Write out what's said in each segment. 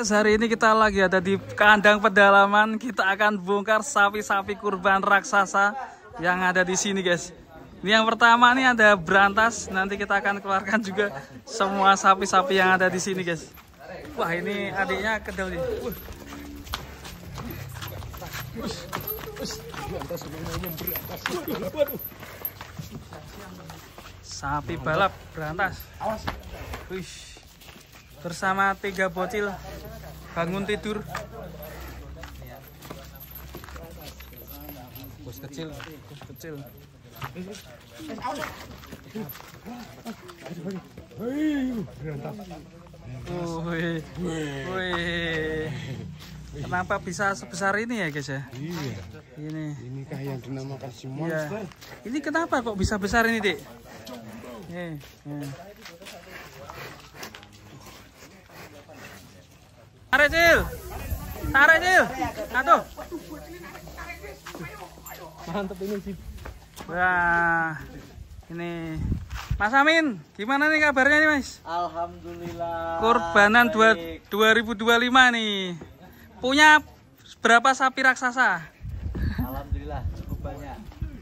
Hari ini kita lagi ada di kandang pedalaman. Kita akan bongkar sapi-sapi kurban raksasa yang ada di sini, guys. Ini yang pertama nih ada berantas. Nanti kita akan keluarkan juga semua sapi-sapi yang ada di sini, guys. Wah, ini adiknya kedel nih. Sapi balap berantas. Wih. Bersama 3 bocil bangun tidur. Bos kecil. Kenapa bisa sebesar ini ya, guys ya? Iya. Ini kah yang dinamakan si monster? Iya. Ini kenapa kok bisa besar ini, Dik? Tarik, Cil. Atuh. Mantap ini sih. Wah, ini Mas Amin, gimana nih kabarnya nih, Mas? Alhamdulillah. Kurbanan 2025 nih. Punya berapa sapi raksasa? Alhamdulillah cukup banyak.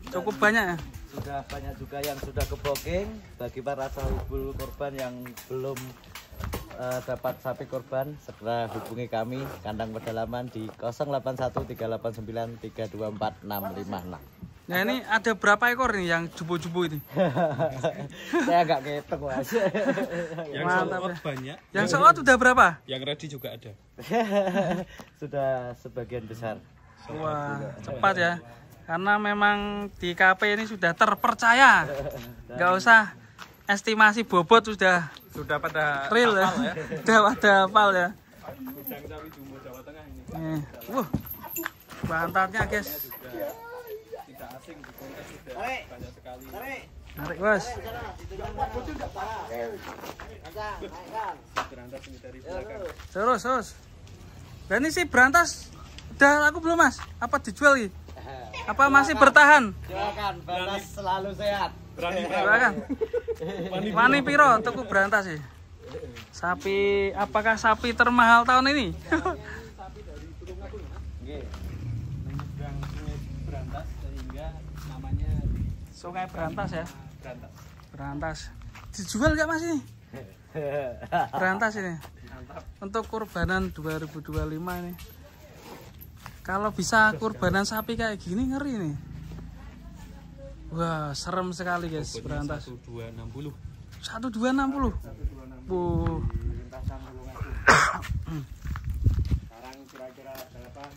Cukup banyak ya? Sudah banyak juga yang sudah ke booking. Bagi para sahibul korban yang belum dapat sapi korban, segera hubungi kami kandang pedalaman di 081389324656. Nah, ini ada berapa ekor nih yang jubo-jubo ini? Saya agak ngitung, Mas. Yang Mantap sold ya. banyak. Yang sold udah berapa? Yang ready juga ada. Sudah sebagian besar. Wah, cepat ya. Karena memang di KP ini sudah terpercaya. Nggak usah estimasi bobot sudah pada real ya. Sudah pada hafal ya. Gudang sapi jumbo Jawa Tengah ini. Bantarnya, guys. Tidak asing di kontes sudah banyak sekali. Tarik, Bos. Berantas ini dari belakang. Terus. Dan ini sih berantas udah laku belum, Mas? Apa dijual nih? Apa masih bertahan? Silakan, berantas selalu sehat. Silakan. Wani piro tuku berantas sih? Sapi, apakah sapi termahal tahun ini? Berantas sehingga namanya Sungai Berantas ya? Berantas. Berantas. Dijual nggak, Mas ini? Berantas ini. Untuk kurbanan 2025 ini. Kalau bisa kurbanan sapi kayak gini ngeri nih. Wah, serem sekali, guys, berantas. 1260. 1260. Bu. Sekarang kira-kira berapa?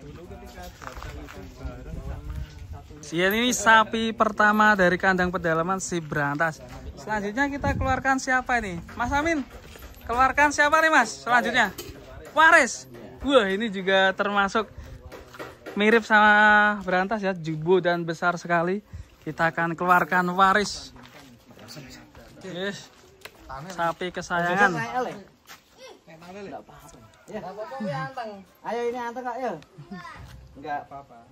Dulu ketika datang itu bareng sama satu. Ini sapi pertama dari kandang pedalaman si berantas. Selanjutnya kita keluarkan siapa ini? Mas Amin. Keluarkan siapa nih, Mas? Selanjutnya. Waris. Wah, ini juga termasuk mirip sama berantas ya, jumbo dan besar sekali. Kita akan keluarkan Waris. Yes. Sapi kesayangan. Ayo ini anteng Kak, yuk. Enggak Apa-apa.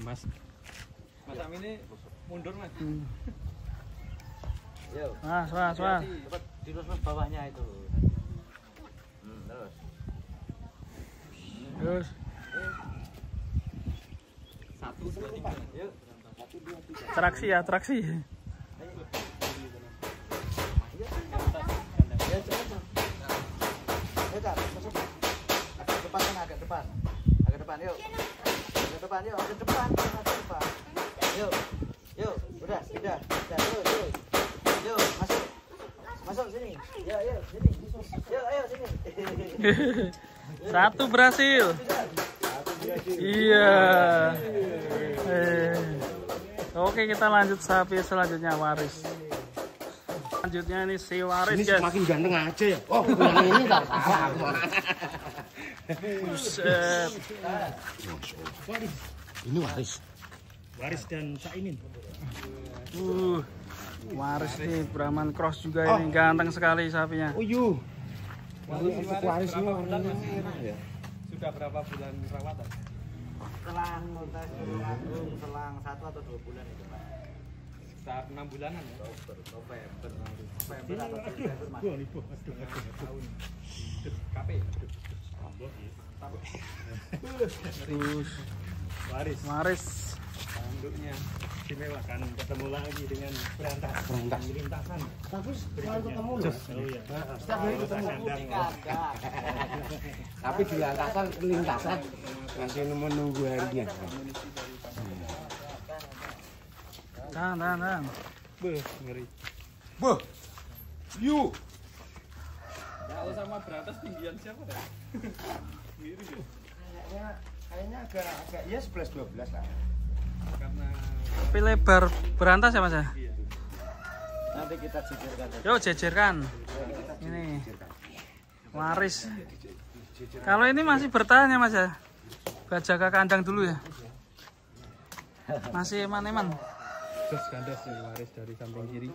Mas Amin ini mundur, Mas. Yuk. Mas. Terus bawahnya itu. Terus. 1, 2, 3. Yuk. Traksi ya, traksi. Agak depan, yuk. Agak depan. Yuk, udah, yuk, masuk sini. Yuk, sini. Yuk, ayo sini. Satu berhasil. Iya. Oke, kita lanjut sapi selanjutnya, Waris. Selanjutnya ini si Waris, Ini guys. semakin ganteng aja ya. Oh, yang ini tak salah. Buset. Ini Waris. Waris dan Caimin. Waris nih, Brahman Cross juga ini. Ganteng sekali sapinya. Uyuh. Waris berapa bulan, Mas? Sudah berapa bulan perawatan? Selang 1 atau 2 bulan itu, Pak. Sekitar 6 bulanan ya. November atau Desember. Aduh. KP. Terus Waris. Tanduknya istimewa kan, ketemu lagi dengan berantas. Lintasan. Bagus, selalu ketemu loh. Oh iya. Setiap hari ketemu. Tapi di lintasan masih menunggu harinya. Dan. Beuh, ngeri. Boh, yuk. Kalau sama berantas tinggian siapa ya? Kayaknya agak ya 11-12 lah. Karena tapi lebar berantas ya Mas ya? Nanti kita jejerkan. Yuk jejerkan. Ini Waris. Kalau ini masih bertahan ya Mas ya? Jaga kandang dulu ya. Masih eman-eman. Terus kandas nih Waris dari samping kiri.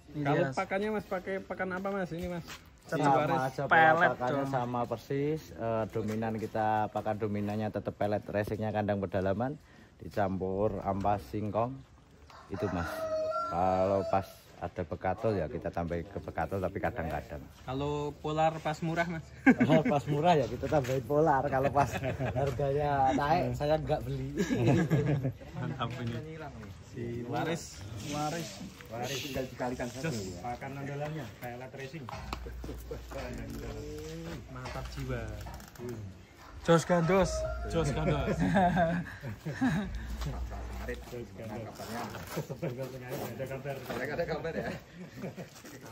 Ini Kalau dia. pakannya Mas pakai pakan apa Mas ini Mas? Sama aja pelet pakannya dong. sama persis. Dominan kita pakan dominannya tetap pelet, racingnya kandang pedalaman dicampur ampas singkong itu Mas. Kalau pas ada bekatul ya kita tambahin ke bekatul, tapi kadang-kadang. Kalau polar pas murah Mas. Pas murah ya kita tambahin polar. Kalau pas harganya naik saya nggak beli. Mantap ini. Si Waris Tinggal dikalikan satu ya. pakan andalannya kayak lat racing. Mantap jiwa. Jos gandos. Ada kabar ya.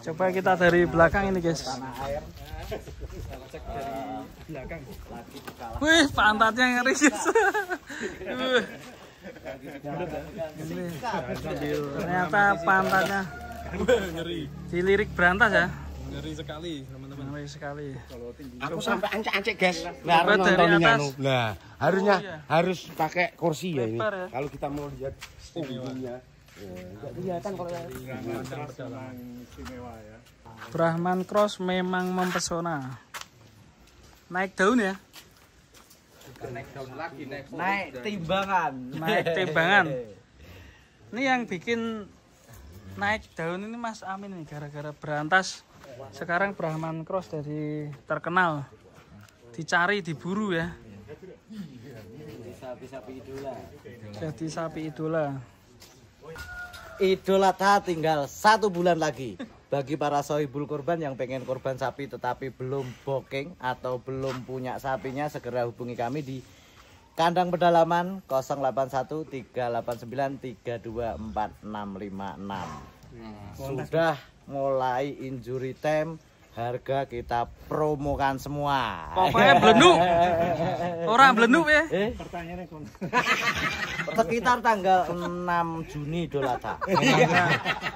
Coba kita dari belakang ini guys. Cek dari belakang. Wih, pantatnya ngeri guys. Ini ternyata pantatnya Ngeri. dilirik berantas ya. Ngeri sekali teman-teman. Ngeri sekali. Aku sampai ancek-ancek guys. Coba dari atas. Nah, harusnya Oh, iya. harus pakai kursi ya ini. Lebar ya. Kalau kita mau lihat punggungnya, nggak kelihatan kalau Istimewa ya. Brahman Cross memang mempesona. Naik daun ya. Naik timbangan. Naik timbangan. Ini yang bikin naik daun ini Mas Amin nih, gara-gara berantas. Sekarang Brahman Cross jadi terkenal, dicari, diburu ya. Sapi-sapi idola. Jadi sapi idola. Idola tinggal 1 bulan lagi. Bagi para sohibul kurban yang pengen kurban sapi tetapi belum booking atau belum punya sapinya, segera hubungi kami di kandang pedalaman 081 389 324 656. Sudah mulai injury time, harga kita promokan semua. Pokoknya belenduk. Orang belenduk ya. Pertanyaannya kon. Sekitar tanggal 6 Juni Dolata.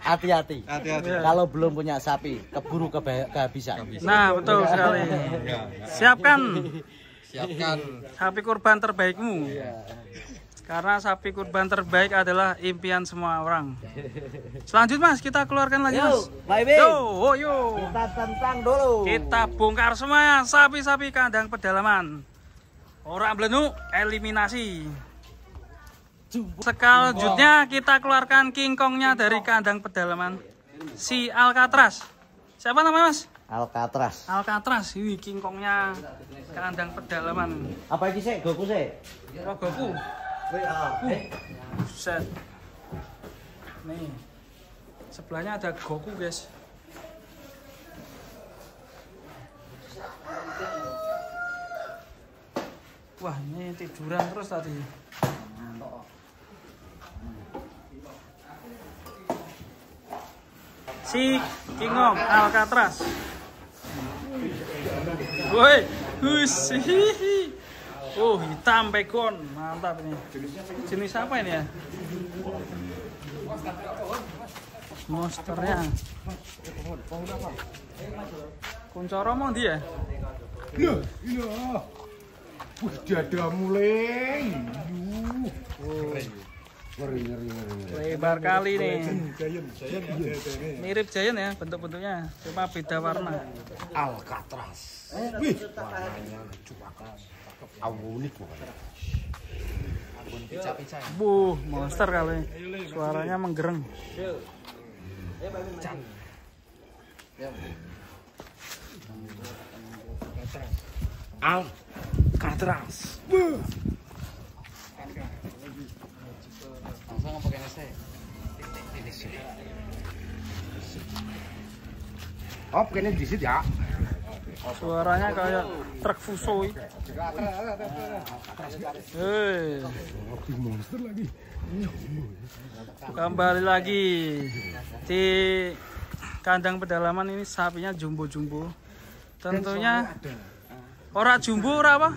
Hati-hati. Kalau belum punya sapi, keburu kehabisan. Nah, betul sekali. Siapkan sapi kurban terbaikmu. Karena sapi kurban terbaik adalah impian semua orang. Selanjutnya Mas, kita keluarkan lagi Mas. Yo. Kita tentang dulu. Kita bongkar semua sapi-sapi kandang pedalaman. Orang belenduk eliminasi. Selanjutnya kita keluarkan kingkongnya dari kandang pedalaman. Si Alcatraz. Siapa namanya Mas? Alcatraz. Alcatraz. Wih, kingkongnya kandang pedalaman. Apa ini sih? Goku sih? Oh, Goku. Buset. Nih. Sebelahnya ada Goku, guys. Wah, ini tiduran terus tadi. Si Kingong Alcatraz. Woi, husihi. Oh, hitam pegon, mantap ini. Jenis apa ini ya? Monsternya. Kuncoro mau dia? Loh, iya. Wih, dada mulai. Ngeri. Lebar kali nih. Giant. Mirip giant ya bentuk-bentuknya, cuma beda warna. Alcatraz. Wih, warnanya unik pokoknya. Monster kali. Suaranya menggereng. Alcatraz. Langsung pakai nasi. Oh, pakai di situ ya. Suaranya kayak truk Fuso. Hei. Monster lagi. Kembali lagi di kandang pedalaman ini, sapinya jumbo-jumbo. Tentunya ora jumbo, ora apa?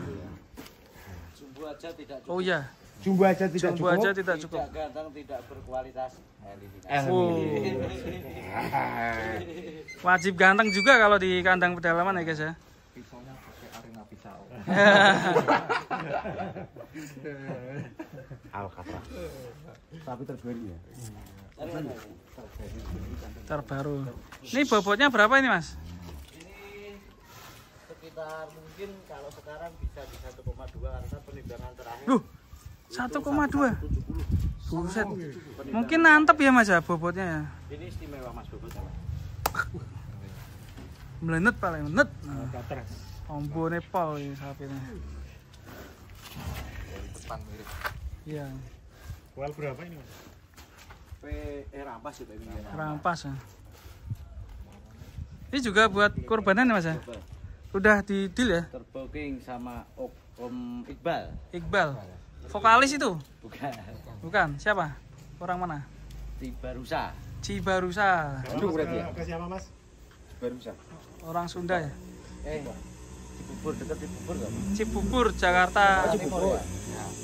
Jumbo aja tidak cukup. Oh iya, Jumbo aja tidak jumbo cukup. aja tidak cukup. Tidak ganteng, tidak berkualitas. Wow. Wajib ganteng juga kalau di kandang pedalaman ya guys ya. Pisaunya pakai arena pisau. Alcatraz. Sapi terbaru ya. Terbaru. Ini bobotnya berapa ini mas? Ini sekitar mungkin kalau sekarang bisa di 1,2 karena penimbangan terakhir. 1,2. Buset. Mungkin nantep ya mas ya bobotnya ya. Ini istimewa mas bobotnya. Melenet paling menet. Alcatraz. Ombo Nepal ini sapinya. Depan mirip. Iya, Jual berapa ini mas? Rampas ya ini. rampas ya. Ini juga buat kurbanan ya mas ya? Udah di deal ya? Terbooking sama Om Iqbal. Iqbal. Vokalis itu? Bukan. Bukan, siapa? Orang mana? Cibarusa. Cibarusa. Bandung berarti ya? Ke siapa mas? Baru bisa. Orang Sunda ya? Cibubur, dekat Cibubur kan? Cibubur, Jakarta. Cibubur.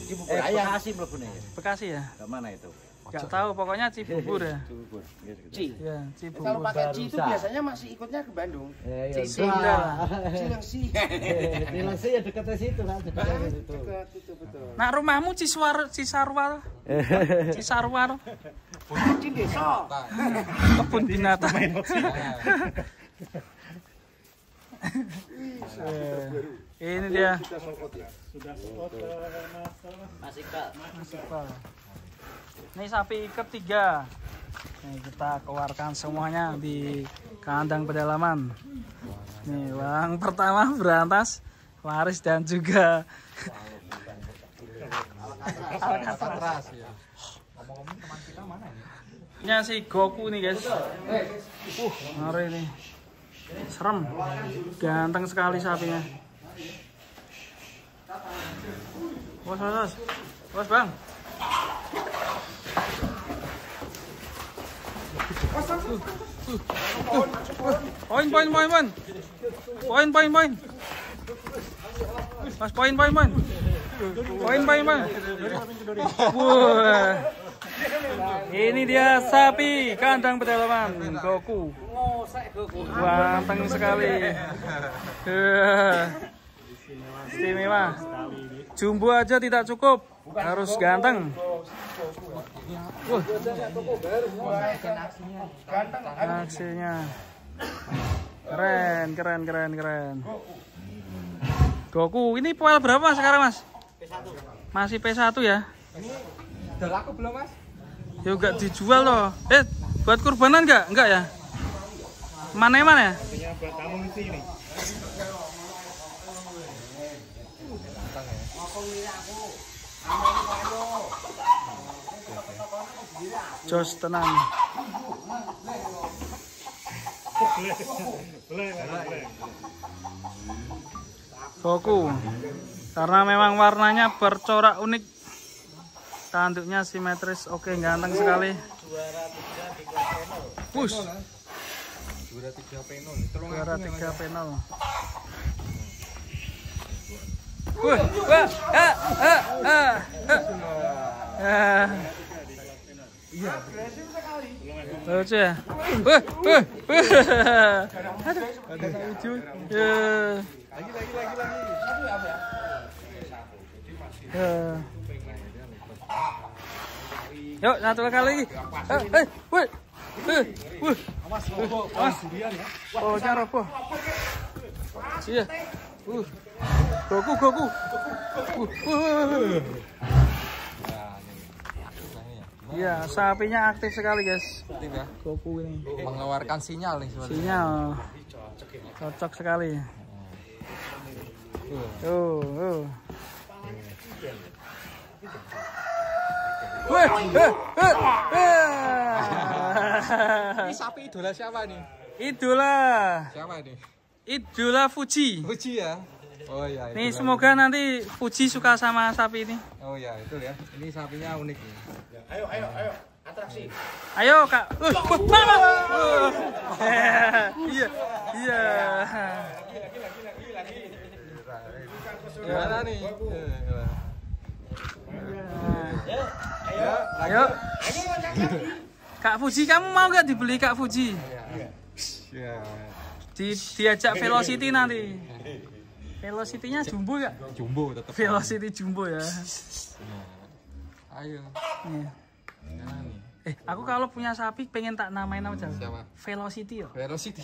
Cibubur Bekasi mlebune ya. Bekasi ya? Ke mana itu? Gak tahu, pokoknya Cibubur ya. Cibubur. Ya, Kalau Cibubur. pakai Ci itu biasanya masih ikutnya ke Bandung. Ya, Sunda. Cilengsi. Cilengsi ya dekatnya situ kan, dekatnya situ. Itu betul. Nah, rumahmu Cisarwar. Cisarwar. Di desa. Kebun binatang. Ini dia. Sudah spot Masih Kak. Ini sapi ketiga. Nih kita keluarkan semuanya di kandang pedalaman. Nih yang pertama berantas, waris dan juga Alcatraz ya. Ngomong-ngomong teman kita mana ini? nya si Goku nih guys. Ngeri nih. Serem. Ganteng sekali sapinya. Bos bang. Poin. Mas poin. Wah. Ini dia sapi kandang pedalaman Goku. Ganteng sekali. Istimewa. Jumbo aja tidak cukup, harus ganteng. Aksinya keren. Goku ini poel berapa sekarang mas? Masih P1 ya? Udah laku belum mas? Ya enggak dijual loh. Buat kurbanan enggak ya? Mana ya? artinya buat kamu mesti ini. Jos tenang. Boleh. Goku. Karena memang warnanya bercorak unik. Tanduknya simetris, oke, ganteng sekali. Push. Juara 3 penol. Juara 3 penol. Iya. Lucu ya. Ada lucu. Yuk, satu kali lagi. Awas. Oh, roboh. Iya. Goku. Iya, sapinya aktif sekali, guys. Aktif ya. Goku ini. Mengeluarkan sinyal nih sebenarnya. Sinyal. Cocok sekali. Tuh. Ini sapi idola siapa nih? Idola. Siapa nih? Idola Fuji. Fuji ya. Oh iya. Nih semoga nanti Fuji suka sama sapi ini. Oh iya itu ya. Ini sapinya unik nih. Ayo. Atraksi. Ayo Kak. Mama. Iya. Gimana nih? Ayo. Kak Fuji, kamu mau nggak dibeli Kak Fuji? Ya. Diajak Velocity nanti. Velocity-nya jumbo ya? Jumbo tetap. Velocity jumbo ya. Ayo. Iya. Gimana nih? Aku kalau punya sapi pengen tak namain apa coba? Siapa? Velocity ya. Velocity.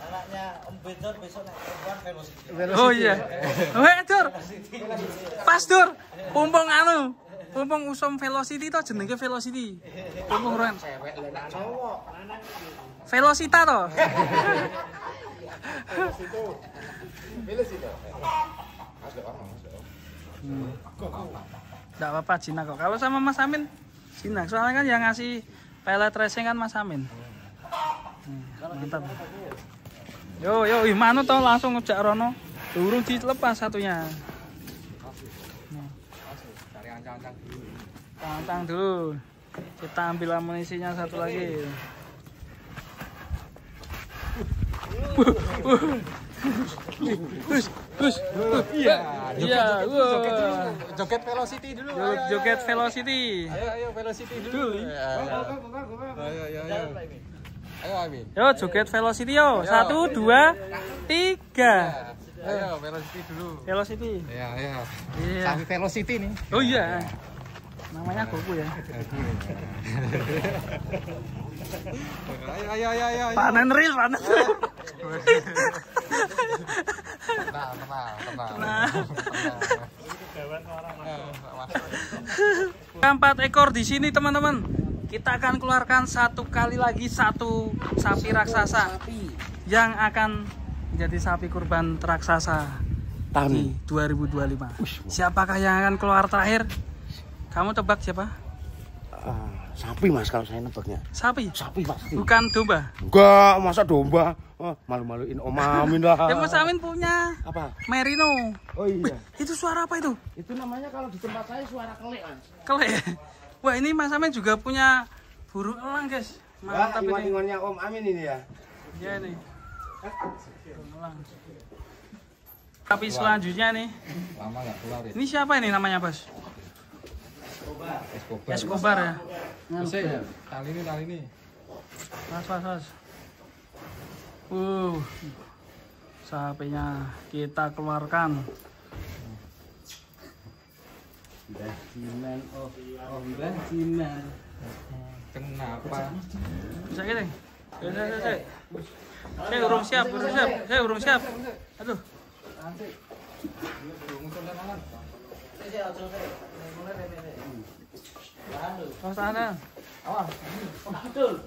Anaknya Om Benjor besok naik korban Velocity. Oh iya. Dur. Pas Dur. Pumpung usum Velocity to jenenge Velocity. Pumpung ren. Velocita to. Enggak apa-apa Jinak kok. Kalau sama Mas Amin Jinak, soalnya kan yang ngasih pelet racing kan Mas Amin. Mantap. Yo, mana toh langsung ngejak rono. Durung dilepas satunya. Cari ancang-ancang dulu. Ancang dulu. Kita ambil amunisinya satu lagi. Iya. Joget Velocity dulu. Joget Velocity. Ayo Velocity dulu. Ayo. Ayo Amin. Yo joget Velocity yo. 1 2 3. Ayo Velocity dulu. Velocity. Iya. Iya. Sapi Velocity nih. Oh iya. Namanya Goku ya. Ayo. Panen real. Tenang. 4 ekor di sini teman-teman. Kita akan keluarkan satu kali lagi satu sapi raksasa yang akan menjadi sapi kurban raksasa di 2025. Siapakah yang akan keluar terakhir? Kamu tebak siapa? Sapi Mas kalau saya nebaknya. Sapi? Sapi pasti. Bukan domba. Enggak, masa domba. Malu-maluin Om Amin lah. Ya Mas Amin punya Apa? Merino. Oh iya. Itu suara apa itu? Itu namanya kalau di tempat saya suara kelek Mas. Kelek. Wah ini Mas Amin juga punya burung elang guys. Mantap ini. Ingon-ingonnya Om Amin ini ya. Iya nih. Burung elang. Tapi selanjutnya nih. Lama nggak keluar ya. Ini siapa ini namanya Bos? Escobar ya. Tali ini. Mas. Sapinya kita keluarkan. Bajiman. Kenapa? Bisa gini. Saya urung siap. Aduh. Oh, sana. Betul.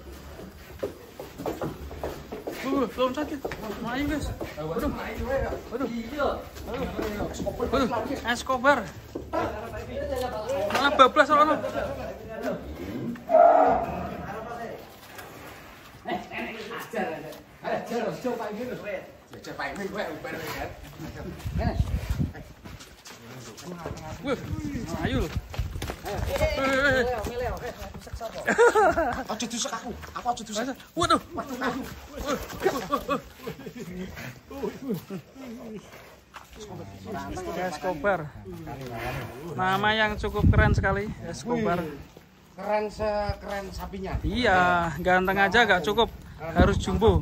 Belum sakit. Melayu guys. Waduh. Escobar. Malah bablas soalnya. Ayo loh. Aja dusek aku aja dusek. Waduh. Escobar. Nama yang cukup keren sekali, Escobar. Keren sekeren sapinya. Iya, ganteng aja gak cukup, harus jumbo.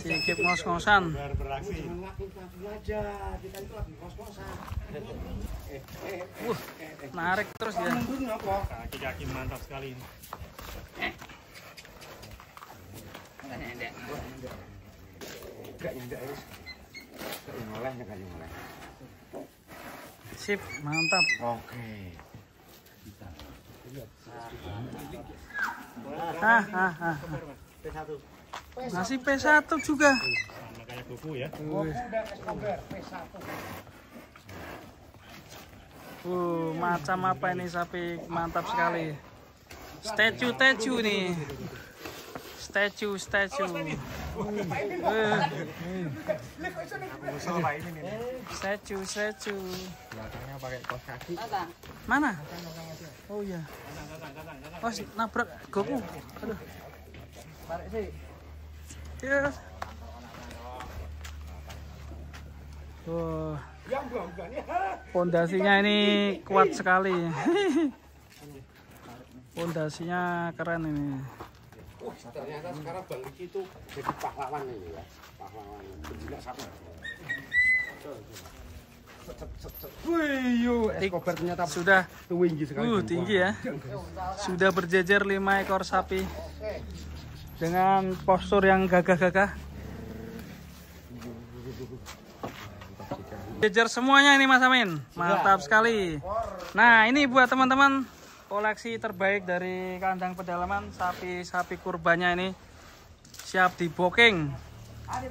Sikip ngos-ngosan. Narik terus ya. Kaki-kaki mantap sekali ini. Sip, mantap. Oke. Masih P1 juga. Makanya buku ya. Macam apa ini sapi, mantap sekali. Statue nih. Statue. Statue. Belakangnya pakai kos kaki. Mana? Oh iya. Oh, nabrak goku. Aduh. Tarik sih. Yes. Pondasinya ini kuat sekali. Pondasinya keren ini. Ternyata sekarang Bang Riki itu jadi pahlawan ini ya. Pahlawan penjinak sapi. Wih, Escobar ternyata Sudah tinggi sekali. tinggi ya. Sudah berjejer 5 ekor sapi dengan postur yang gagah-gagah. Jejer semuanya ini Mas Amin. Mantap sekali. Nah, ini buat teman-teman koleksi terbaik dari kandang pedalaman, sapi-sapi kurbannya ini siap di booking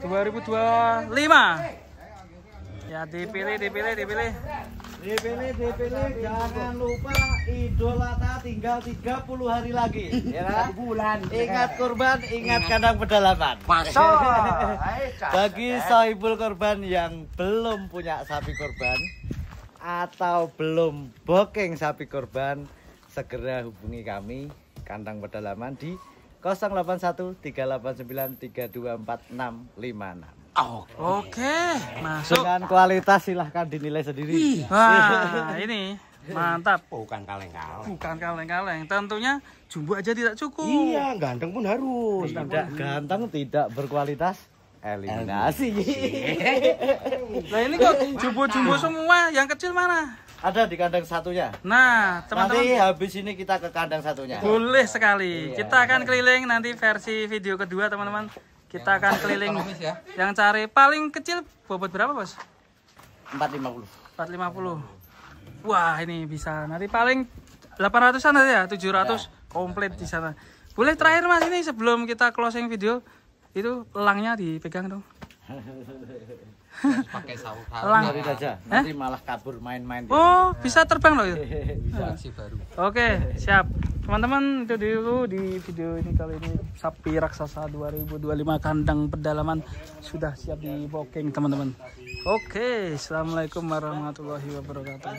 2025. Ya, dipilih. Jangan lupa Idul Adha tinggal 30 hari lagi. Ya kan? Bulan. Ingat kurban, ingat kandang pedalaman. Bagi sahibul kurban yang belum punya sapi kurban atau belum booking sapi kurban, segera hubungi kami kandang pedalaman di 081 389 324656. Oke, masuk. Dengan kualitas silahkan dinilai sendiri. Wah, ini mantap. Bukan kaleng-kaleng. Bukan kaleng-kaleng. Tentunya jumbo aja tidak cukup. Iya, ganteng pun harus. Tidak ganteng, tidak berkualitas, eliminasi. Nah, ini kok jumbo-jumbo semua, yang kecil mana? Ada di kandang satunya. Nah, Nanti teman-teman habis ini kita ke kandang satunya. boleh sekali. Kita akan keliling nanti versi video kedua, teman-teman. Kita akan keliling yang cari paling kecil bobot berapa, Bos? 450. 450. Wah, ini bisa. Nanti paling 800-an aja ya, 700 komplit di sana. Boleh terakhir Mas ini sebelum kita closing video itu elangnya dipegang dong. Pakai sarung Elang. Nanti saja. Nanti malah kabur main-main. Oh, bisa terbang loh itu. Versi baru. Oke, siap. Teman-teman, itu dulu di video ini kali ini sapi raksasa 2025 kandang pedalaman sudah siap di booking, teman-teman. Oke, assalamualaikum warahmatullahi wabarakatuh.